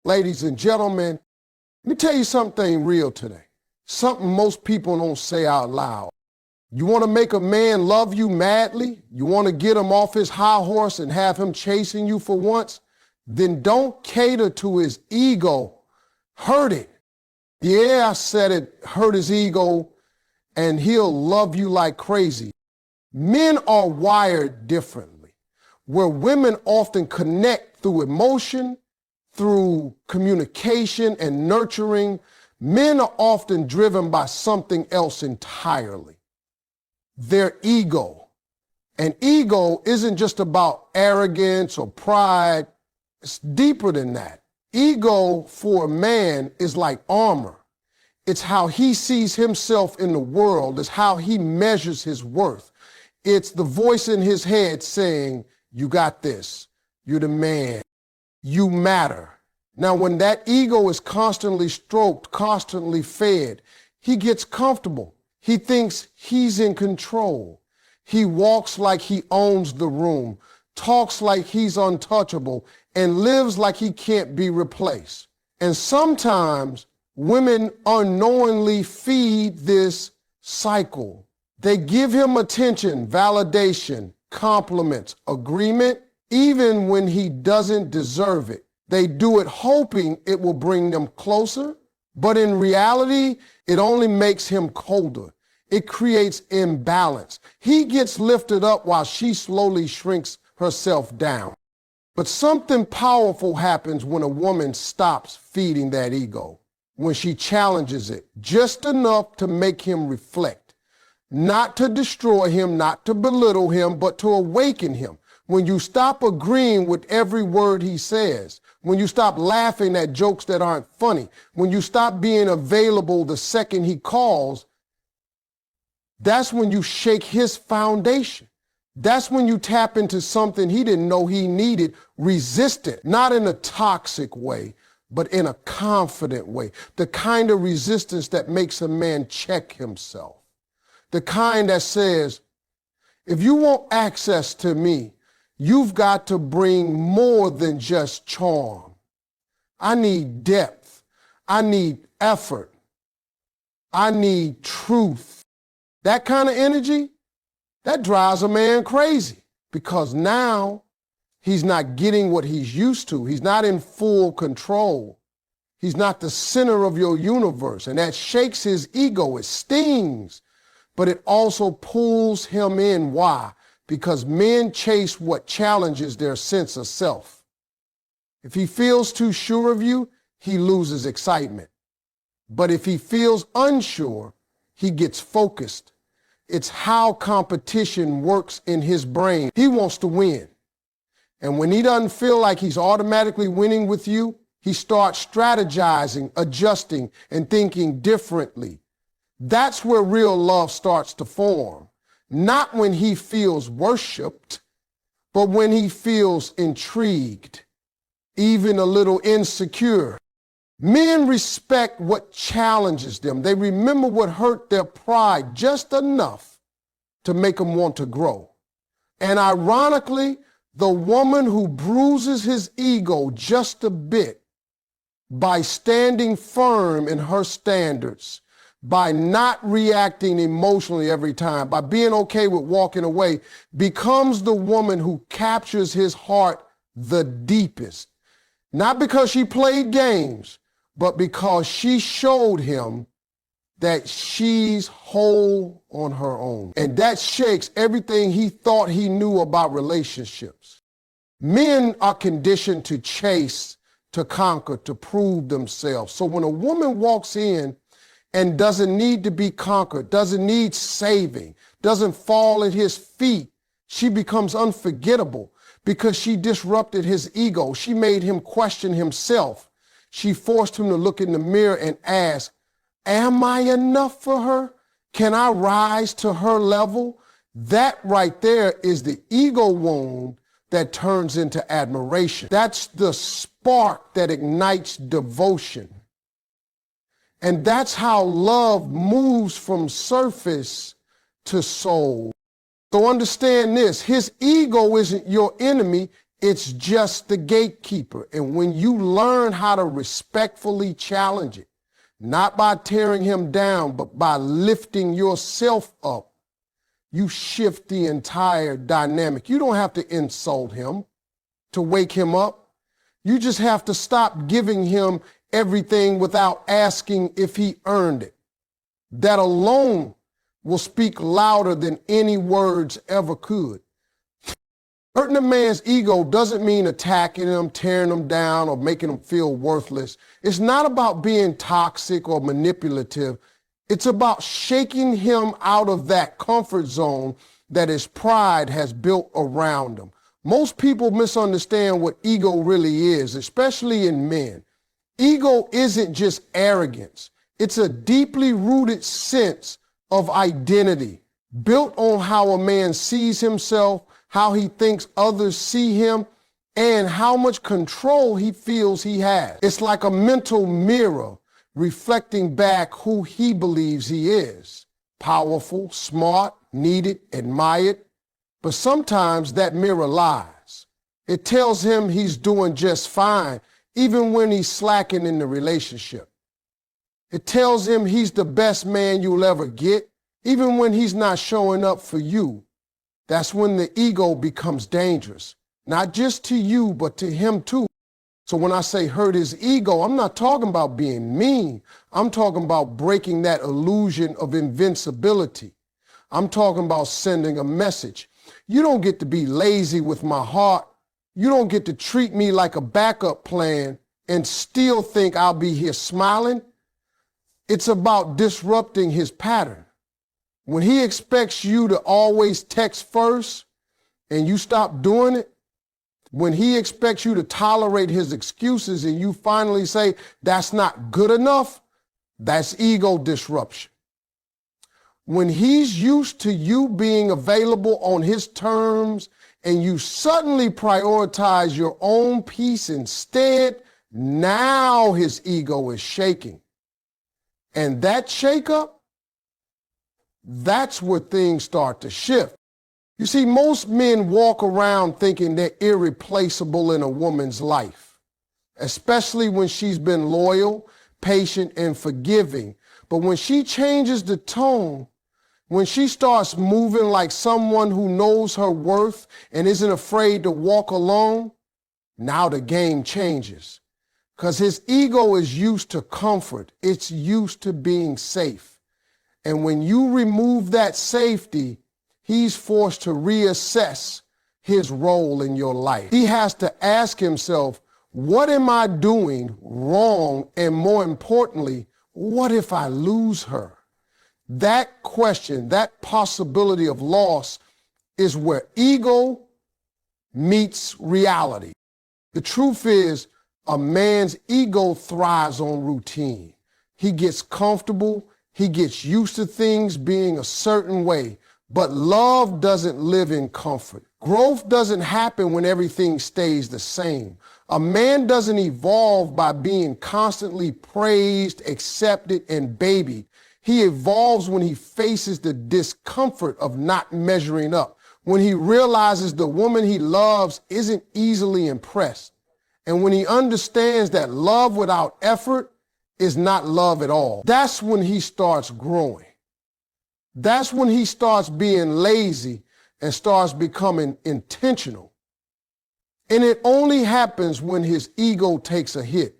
Ladies and gentlemen, let me tell you something real today. Something most people don't say out loud. You want to make a man love you madly? You want to get him off his high horse and have him chasing you for once? Then don't cater to his ego. Hurt it. Yeah, I said it. Hurt his ego, and he'll love you like crazy. Men are wired differently, where women often connect through emotion, through communication and nurturing. Men are often driven by something else entirely, their ego. And ego isn't just about arrogance or pride. It's deeper than that. Ego for a man is like armor. It's how he sees himself in the world. It's how he measures his worth. It's the voice in his head saying, you got this. You're the man. You matter. Now, when that ego is constantly stroked, constantly fed, he gets comfortable. He thinks he's in control. He walks like he owns the room, talks like he's untouchable, and lives like he can't be replaced. And sometimes women unknowingly feed this cycle. They give him attention, validation, compliments, agreement, even when he doesn't deserve it. They do it hoping it will bring them closer, but in reality, it only makes him colder. It creates imbalance. He gets lifted up while she slowly shrinks herself down. But something powerful happens when a woman stops feeding that ego, when she challenges it just enough to make him reflect, not to destroy him, not to belittle him, but to awaken him. When you stop agreeing with every word he says, when you stop laughing at jokes that aren't funny, when you stop being available the second he calls, that's when you shake his foundation. That's when you tap into something he didn't know he needed, resistant, not in a toxic way, but in a confident way. The kind of resistance that makes a man check himself. The kind that says, if you want access to me, you've got to bring more than just charm. I need depth. I need effort. I need truth. That kind of energy, that drives a man crazy because now he's not getting what he's used to. He's not in full control. He's not the center of your universe, and that shakes his ego. It stings, but it also pulls him in. Why? Because men chase what challenges their sense of self. If he feels too sure of you, he loses excitement. But if he feels unsure, he gets focused. It's how competition works in his brain. He wants to win. And when he doesn't feel like he's automatically winning with you, he starts strategizing, adjusting, and thinking differently. That's where real love starts to form. Not when he feels worshiped, but when he feels intrigued, even a little insecure. Men respect what challenges them. They remember what hurt their pride just enough to make them want to grow. And ironically, the woman who bruises his ego just a bit by standing firm in her standards, by not reacting emotionally every time, by being okay with walking away, becomes the woman who captures his heart the deepest. Not because she played games, but because she showed him that she's whole on her own. And that shakes everything he thought he knew about relationships. Men are conditioned to chase, to conquer, to prove themselves. So when a woman walks in and doesn't need to be conquered, doesn't need saving, doesn't fall at his feet, she becomes unforgettable because she disrupted his ego. She made him question himself. She forced him to look in the mirror and ask, am I enough for her? Can I rise to her level? That right there is the ego wound that turns into admiration. That's the spark that ignites devotion. And that's how love moves from surface to soul. So understand this, his ego isn't your enemy, It's just the gatekeeper. And when you learn how to respectfully challenge it, not by tearing him down, but by lifting yourself up, you shift the entire dynamic. You don't have to insult him to wake him up. You just have to stop giving him everything without asking if he earned it. That alone will speak louder than any words ever could. Hurting a man's ego doesn't mean attacking him, tearing him down, or making him feel worthless. It's not about being toxic or manipulative. It's about shaking him out of that comfort zone that his pride has built around him. Most people misunderstand what ego really is, especially in men. Ego isn't just arrogance. It's a deeply rooted sense of identity built on how a man sees himself, how he thinks others see him, and how much control he feels he has. It's like a mental mirror reflecting back who he believes he is. Powerful, smart, needed, admired. But sometimes that mirror lies. It tells him he's doing just fine, even when he's slacking in the relationship. It tells him he's the best man you'll ever get, even when he's not showing up for you. That's when the ego becomes dangerous, not just to you, but to him too. So when I say hurt his ego, I'm not talking about being mean. I'm talking about breaking that illusion of invincibility. I'm talking about sending a message. You don't get to be lazy with my heart. You don't get to treat me like a backup plan and still think I'll be here smiling. It's about disrupting his pattern. When he expects you to always text first and you stop doing it, when he expects you to tolerate his excuses and you finally say that's not good enough, that's ego disruption. When he's used to you being available on his terms and you suddenly prioritize your own peace instead, now his ego is shaking. And that shakeup, that's where things start to shift. You see, most men walk around thinking they're irreplaceable in a woman's life, especially when she's been loyal, patient, and forgiving. But when she changes the tone, when she starts moving like someone who knows her worth and isn't afraid to walk alone, now the game changes. Because his ego is used to comfort. It's used to being safe. And when you remove that safety, he's forced to reassess his role in your life. He has to ask himself, what am I doing wrong? And more importantly, what if I lose her? That question, that possibility of loss is where ego meets reality. The truth is, a man's ego thrives on routine. He gets comfortable. He gets used to things being a certain way. But love doesn't live in comfort. Growth doesn't happen when everything stays the same. A man doesn't evolve by being constantly praised, accepted, and babied. He evolves when he faces the discomfort of not measuring up, when he realizes the woman he loves isn't easily impressed, and when he understands that love without effort is not love at all. That's when he starts growing. That's when he starts being lazy and starts becoming intentional. And it only happens when his ego takes a hit.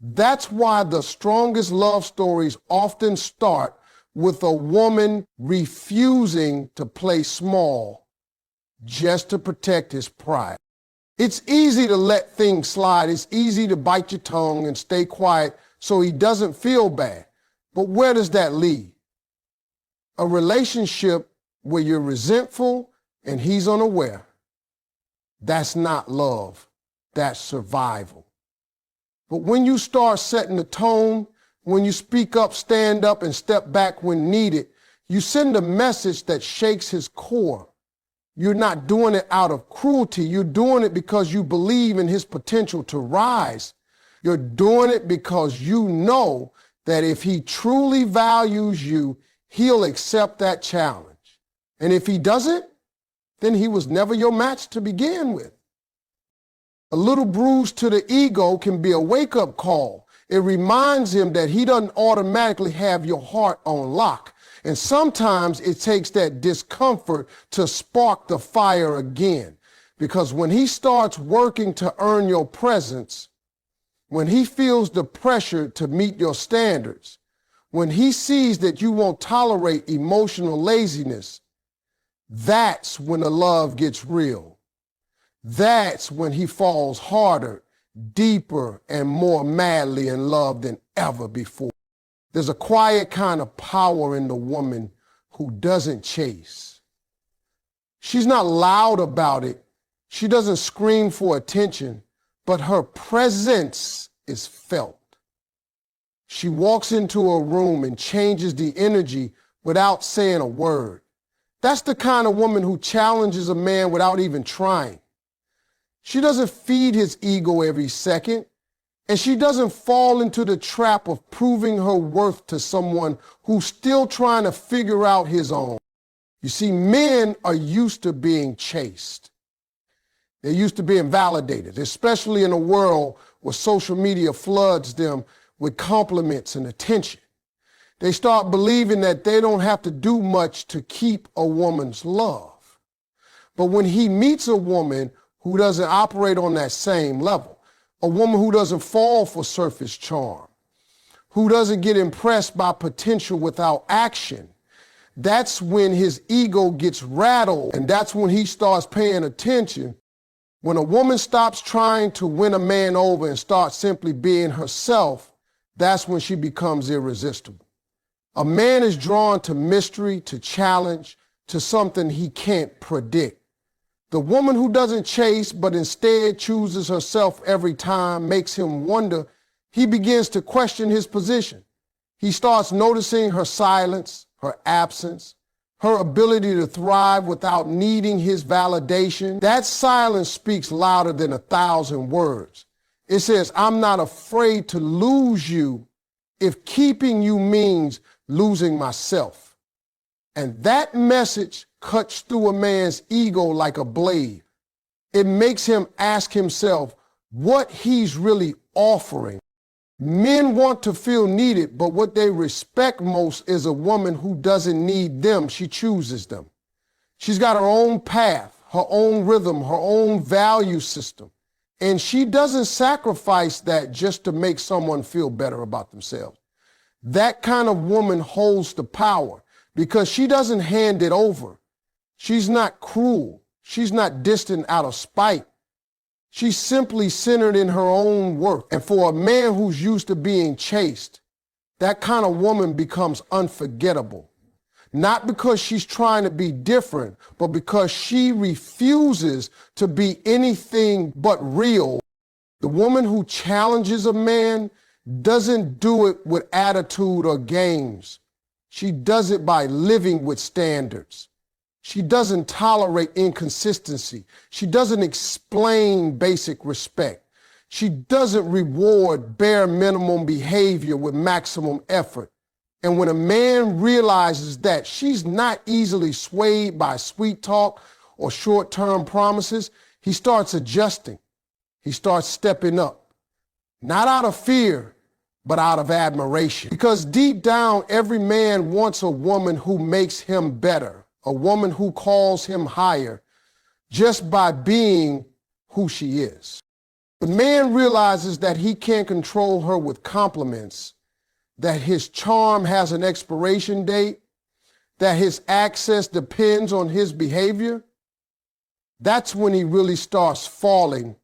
That's why the strongest love stories often start with a woman refusing to play small just to protect his pride. It's easy to let things slide. It's easy to bite your tongue and stay quiet so he doesn't feel bad. But where does that lead? A relationship where you're resentful and he's unaware. That's not love. That's survival. But when you start setting the tone, when you speak up, stand up, and step back when needed, you send a message that shakes his core. You're not doing it out of cruelty. You're doing it because you believe in his potential to rise. You're doing it because you know that if he truly values you, he'll accept that challenge. And if he doesn't, then he was never your match to begin with. A little bruise to the ego can be a wake-up call. It reminds him that he doesn't automatically have your heart on lock. And sometimes it takes that discomfort to spark the fire again. Because when he starts working to earn your presence, when he feels the pressure to meet your standards, when he sees that you won't tolerate emotional laziness, that's when the love gets real. That's when he falls harder, deeper, and more madly in love than ever before. There's a quiet kind of power in the woman who doesn't chase. She's not loud about it. She doesn't scream for attention, but her presence is felt. She walks into a room and changes the energy without saying a word. That's the kind of woman who challenges a man without even trying. She doesn't feed his ego every second, and she doesn't fall into the trap of proving her worth to someone who's still trying to figure out his own. You see, men are used to being chased. They're used to being validated, especially in a world where social media floods them with compliments and attention. They start believing that they don't have to do much to keep a woman's love. But when he meets a woman who doesn't operate on that same level, a woman who doesn't fall for surface charm, who doesn't get impressed by potential without action, that's when his ego gets rattled, and that's when he starts paying attention. When a woman stops trying to win a man over and starts simply being herself, that's when she becomes irresistible. A man is drawn to mystery, to challenge, to something he can't predict. The woman who doesn't chase but instead chooses herself every time makes him wonder. He begins to question his position. He starts noticing her silence, her absence, her ability to thrive without needing his validation. That silence speaks louder than 1,000 words. It says, I'm not afraid to lose you if keeping you means losing myself. And that message cuts through a man's ego like a blade. It makes him ask himself what he's really offering. Men want to feel needed, but what they respect most is a woman who doesn't need them. She chooses them. She's got her own path, her own rhythm, her own value system. And she doesn't sacrifice that just to make someone feel better about themselves. That kind of woman holds the power because she doesn't hand it over. She's not cruel. She's not distant out of spite. She's simply centered in her own worth. And for a man who's used to being chased, that kind of woman becomes unforgettable. Not because she's trying to be different, but because she refuses to be anything but real. The woman who challenges a man doesn't do it with attitude or games. She does it by living with standards. She doesn't tolerate inconsistency. She doesn't explain basic respect. She doesn't reward bare minimum behavior with maximum effort. And when a man realizes that she's not easily swayed by sweet talk or short-term promises, he starts adjusting. He starts stepping up. Not out of fear, but out of admiration. Because deep down, every man wants a woman who makes him better, a woman who calls him higher, just by being who she is. The man realizes that he can't control her with compliments, that his charm has an expiration date, that his access depends on his behavior. That's when he really starts falling.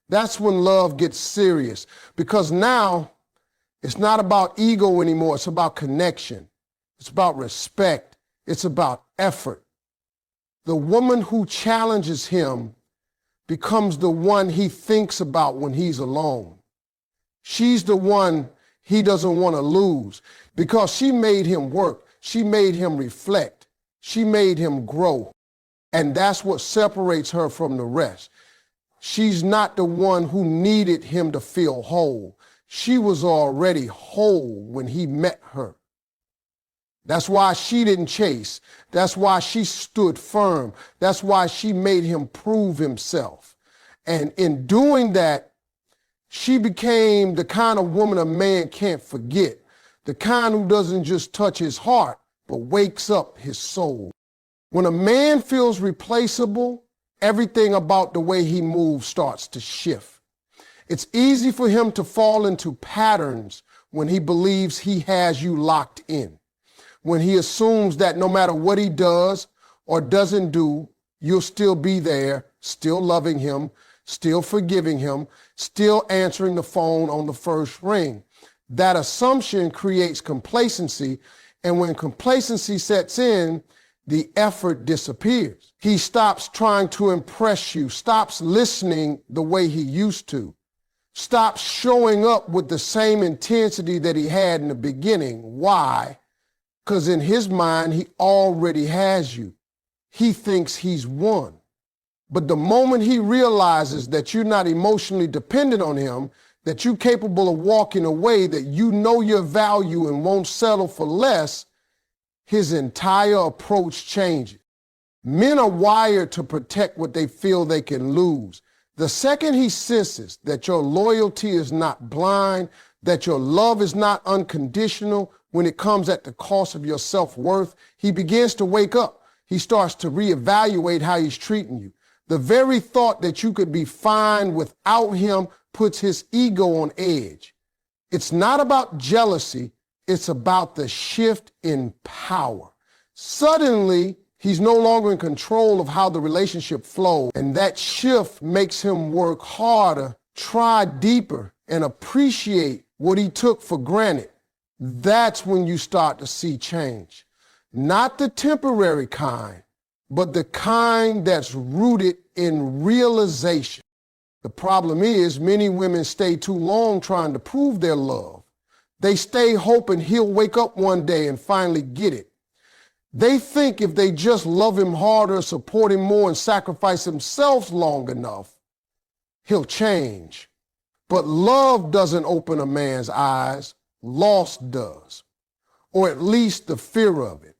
That's when love gets serious, because now it's not about ego anymore. It's about connection. It's about respect. It's about effort. The woman who challenges him becomes the one he thinks about when he's alone. She's the one he doesn't want to lose because she made him work. She made him reflect. She made him grow. And that's what separates her from the rest. She's not the one who needed him to feel whole. She was already whole when he met her. That's why she didn't chase. That's why she stood firm. That's why she made him prove himself. And in doing that, she became the kind of woman a man can't forget, the kind who doesn't just touch his heart, but wakes up his soul. When a man feels replaceable, everything about the way he moves starts to shift. It's easy for him to fall into patterns when he believes he has you locked in, when he assumes that no matter what he does or doesn't do, you'll still be there, still loving him, still forgiving him, still answering the phone on the first ring. That assumption creates complacency, and when complacency sets in, the effort disappears. He stops trying to impress you, stops listening the way he used to, stops showing up with the same intensity that he had in the beginning. Why? Because in his mind, he already has you. He thinks he's won. But the moment he realizes that you're not emotionally dependent on him, that you're capable of walking away, that you know your value and won't settle for less, his entire approach changes. Men are wired to protect what they feel they can lose. The second he senses that your loyalty is not blind, that your love is not unconditional when it comes at the cost of your self-worth, he begins to wake up. He starts to reevaluate how he's treating you. The very thought that you could be fine without him puts his ego on edge. It's not about jealousy. It's about the shift in power. Suddenly, he's no longer in control of how the relationship flows, and that shift makes him work harder, try deeper, and appreciate what he took for granted. That's when you start to see change. Not the temporary kind, but the kind that's rooted in realization. The problem is many women stay too long trying to prove their love. They stay hoping he'll wake up one day and finally get it. They think if they just love him harder, support him more, and sacrifice themselves long enough, he'll change. But love doesn't open a man's eyes. Loss does, or at least the fear of it.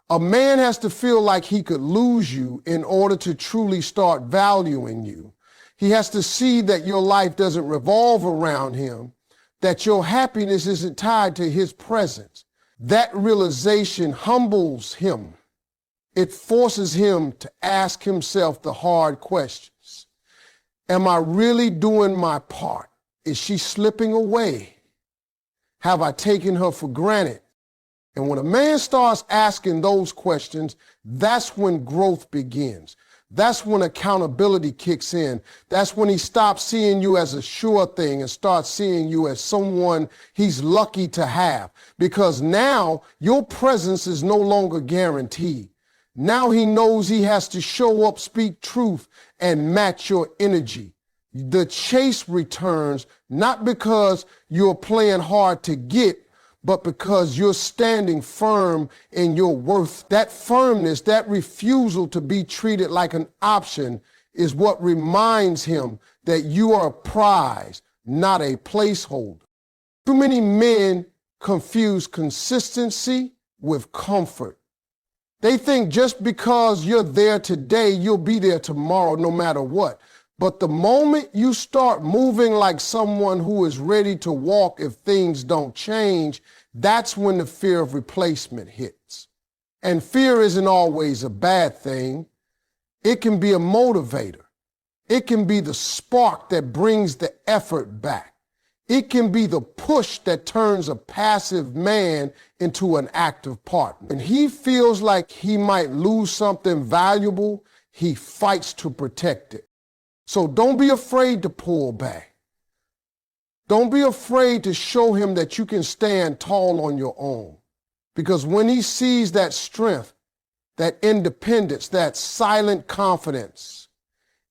A man has to feel like he could lose you in order to truly start valuing you. He has to see that your life doesn't revolve around him, that your happiness isn't tied to his presence. That realization humbles him. It forces him to ask himself the hard questions. Am I really doing my part? Is she slipping away? Have I taken her for granted? And when a man starts asking those questions, that's when growth begins. That's when accountability kicks in. That's when he stops seeing you as a sure thing and starts seeing you as someone he's lucky to have. Because now your presence is no longer guaranteed. Now he knows he has to show up, speak truth, and match your energy. The chase returns not because you're playing hard to get, but because you're standing firm in your worth. That firmness, that refusal to be treated like an option is what reminds him that you are a prize, not a placeholder. Too many men confuse consistency with comfort. They think just because you're there today, you'll be there tomorrow no matter what. But the moment you start moving like someone who is ready to walk if things don't change, that's when the fear of replacement hits. And fear isn't always a bad thing. It can be a motivator. It can be the spark that brings the effort back. It can be the push that turns a passive man into an active partner. When he feels like he might lose something valuable, he fights to protect it. So don't be afraid to pull back. Don't be afraid to show him that you can stand tall on your own. Because when he sees that strength, that independence, that silent confidence,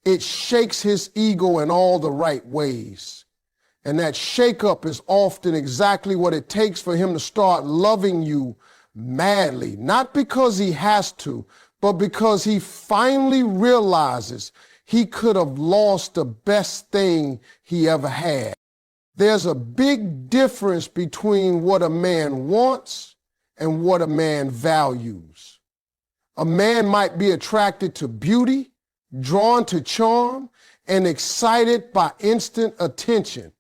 it shakes his ego in all the right ways. And that shakeup is often exactly what it takes for him to start loving you madly. Not because he has to, but because he finally realizes he could have lost the best thing he ever had. There's a big difference between what a man wants and what a man values. A man might be attracted to beauty, drawn to charm, and excited by instant attention.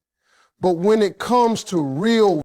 But when it comes to real